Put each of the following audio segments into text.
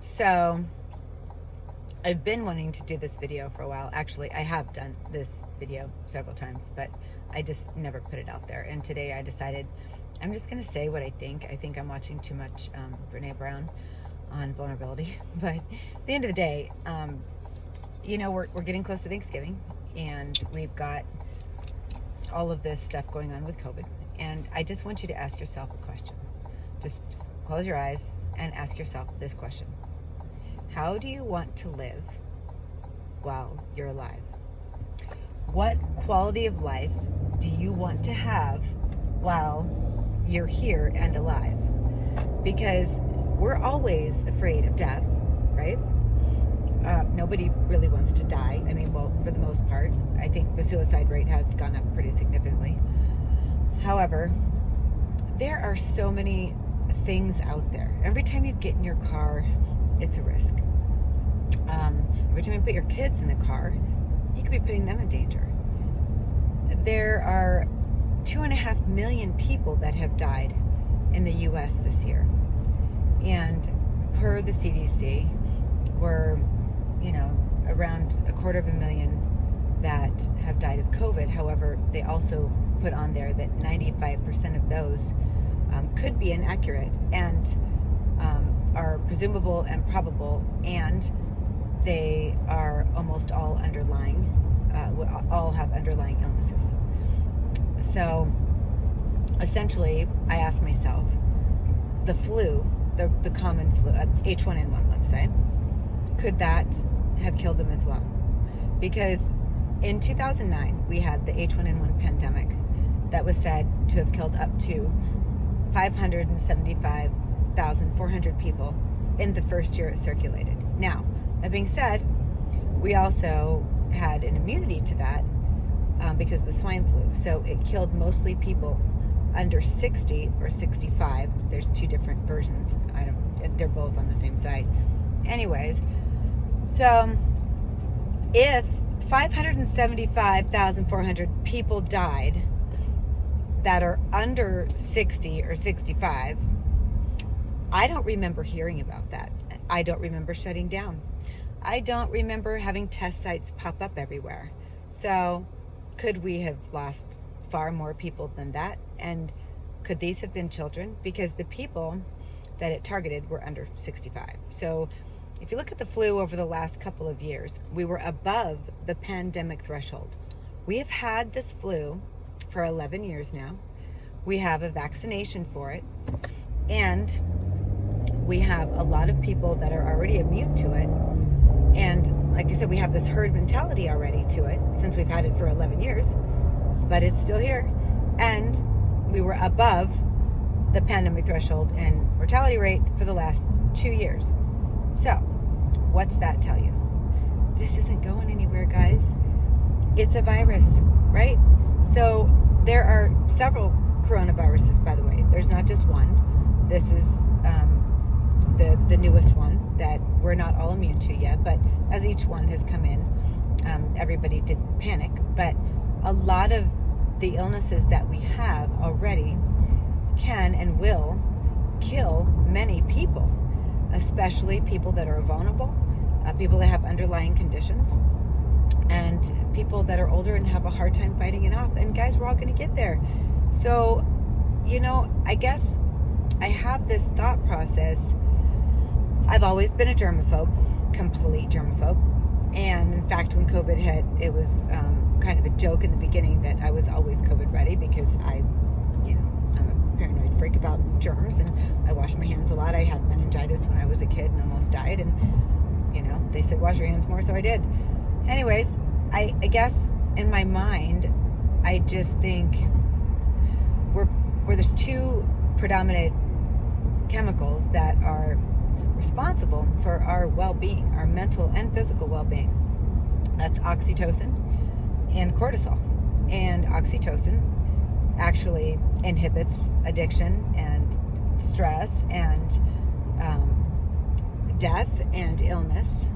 So I've been wanting to do this video for a while. Actually, I have done this video several times, but I just never put it out there. And today I decided I'm just going to say what I think. I think I'm watching too much Brene Brown on vulnerability. But at the end of the day, we're getting close to Thanksgiving, and we've got all of this stuff going on with COVID. And I just want you to ask yourself a question. Just close your eyes and ask yourself this question. How do you want to live while you're alive? What quality of life do you want to have while you're here and alive? Because we're always afraid of death, right? Nobody really wants to die. I mean, well, for the most part. I think the suicide rate has gone up pretty significantly. However, there are so many things out there. Every time you get in your car, it's a risk. Every time you put your kids in the car, you could be putting them in danger. There are 2.5 million people that have died in the U.S. this year. And per the CDC, we're, around 250,000 that have died of COVID. However, they also put on there that 95% of those could be inaccurate and are presumable and probable, and they are almost all all have underlying illnesses. So essentially, I asked myself, the flu, the common flu, H1N1, let's say, could that have killed them as well? Because in 2009, we had the H1N1 pandemic that was said to have killed up to 575,400 people in the first year it circulated. Now, that being said, we also had an immunity to that because of the swine flu. So it killed mostly people under 60 or 65. There's two different versions. They're both on the same site. Anyways, so if 575,400 people died that are under 60 or 65, I don't remember hearing about that. I don't remember shutting down. I don't remember having test sites pop up everywhere. So could we have lost far more people than that? And could these have been children? Because the people that it targeted were under 65. So if you look at the flu over the last couple of years, we were above the pandemic threshold. We have had this flu for 11 years now. We have a vaccination for it. And we have a lot of people that are already immune to it. And like I said, we have this herd mentality already to it since we've had it for 11 years, but it's still here. And we were above the pandemic threshold and mortality rate for the last 2 years. So what's that tell you? This isn't going anywhere, guys. It's a virus, right? So there are several coronaviruses, by the way. There's not just one. This is the newest one that we're not all immune to yet, but as each one has come in, everybody didn't panic. But a lot of the illnesses that we have already can and will kill many people, especially people that are vulnerable, people that have underlying conditions, and people that are older and have a hard time fighting it off. And guys, we're all going to get there. So, I guess I have this thought process. I've always been a germaphobe, complete germaphobe. And in fact, when COVID hit, it was kind of a joke in the beginning that I was always COVID ready because I'm a paranoid freak about germs, and I wash my hands a lot. I had meningitis when I was a kid and almost died. And, they said, wash your hands more, so I did. Anyways, I guess in my mind, I just think where there's two predominant chemicals that are responsible for our well-being, our mental and physical well-being. That's oxytocin and cortisol. And oxytocin actually inhibits addiction and stress and death and illness.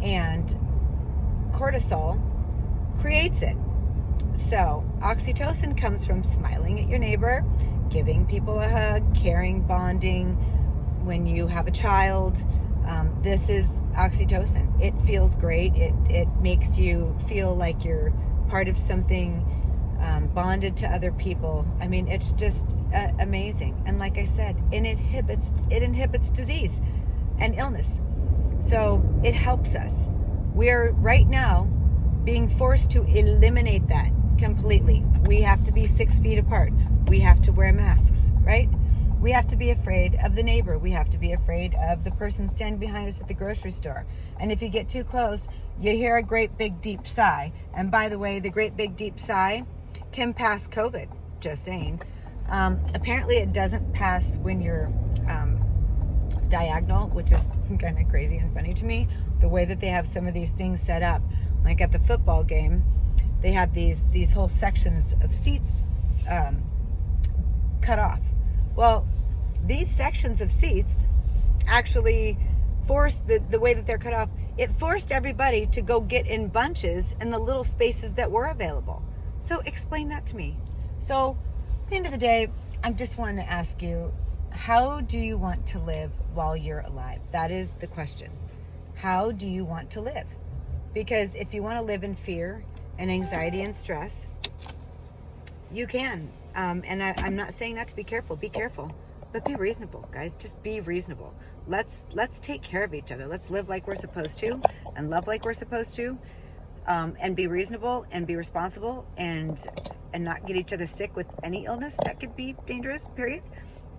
And cortisol creates it. So oxytocin comes from smiling at your neighbor, giving people a hug, caring, bonding. When you have a child, This is oxytocin. It feels great. It makes you feel like you're part of something, bonded to other people. I mean, it's just amazing. And like I said, it inhibits disease and illness. So it helps us. We're right now being forced to eliminate that completely. We have to be 6 feet apart. We have to wear masks, right? We have to be afraid of the neighbor. We have to be afraid of the person standing behind us at the grocery store. And if you get too close, you hear a great big deep sigh. And by the way, the great big deep sigh can pass COVID, just saying. Apparently it doesn't pass when you're diagonal, which is kind of crazy and funny to me. The way that they have some of these things set up, like at the football game, they have these whole sections of seats cut off. Well, these sections of seats actually forced the way that they're cut off. It forced everybody to go get in bunches in the little spaces that were available. So explain that to me. So at the end of the day, I'm just wanting to ask you, how do you want to live while you're alive? That is the question. How do you want to live? Because if you want to live in fear and anxiety and stress, you can. And I'm not saying not to be careful. Be careful, but be reasonable, guys. Just be reasonable. Let's take care of each other. Let's live like we're supposed to and love like we're supposed to, and be reasonable and be responsible and not get each other sick with any illness that could be dangerous, period.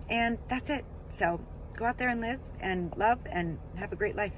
And that's it. So go out there and live and love and have a great life.